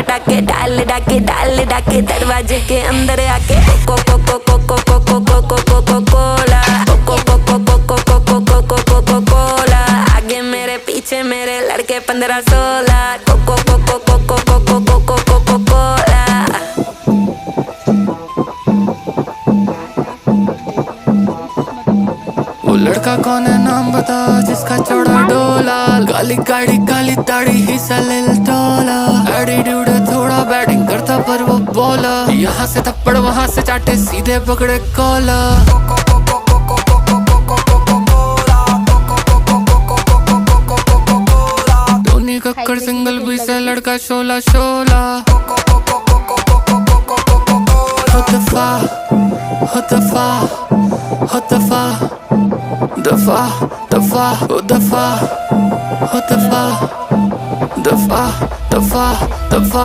डाके डाल डाके डाल डाके दरवाजे के अंदर आके कोको कोको कोको कोको कोको कोको कोला कोको कोको कोको कोको कोको कोको कोला आगे मेरे पीछे मेरे लड़के 15-16 कोको कोको कोको कोको कोको कोको कोला। वो लड़का कौन है नाम बता जिसका चौड़ा डोला, काली गाड़ी काली दाढ़ी ही सलिल टोला, एटीट्यूड है थोड़ा बैटिंग करता पर वो बॉलर, यहाँ से थप्पड़ वहाँ से चाटे सीधे पकड़े कॉलर। धोनी कक्कर सिंगल भी से लड़का शोला शोला। दफा दफा दफा दफा दफा दफा दफा दफा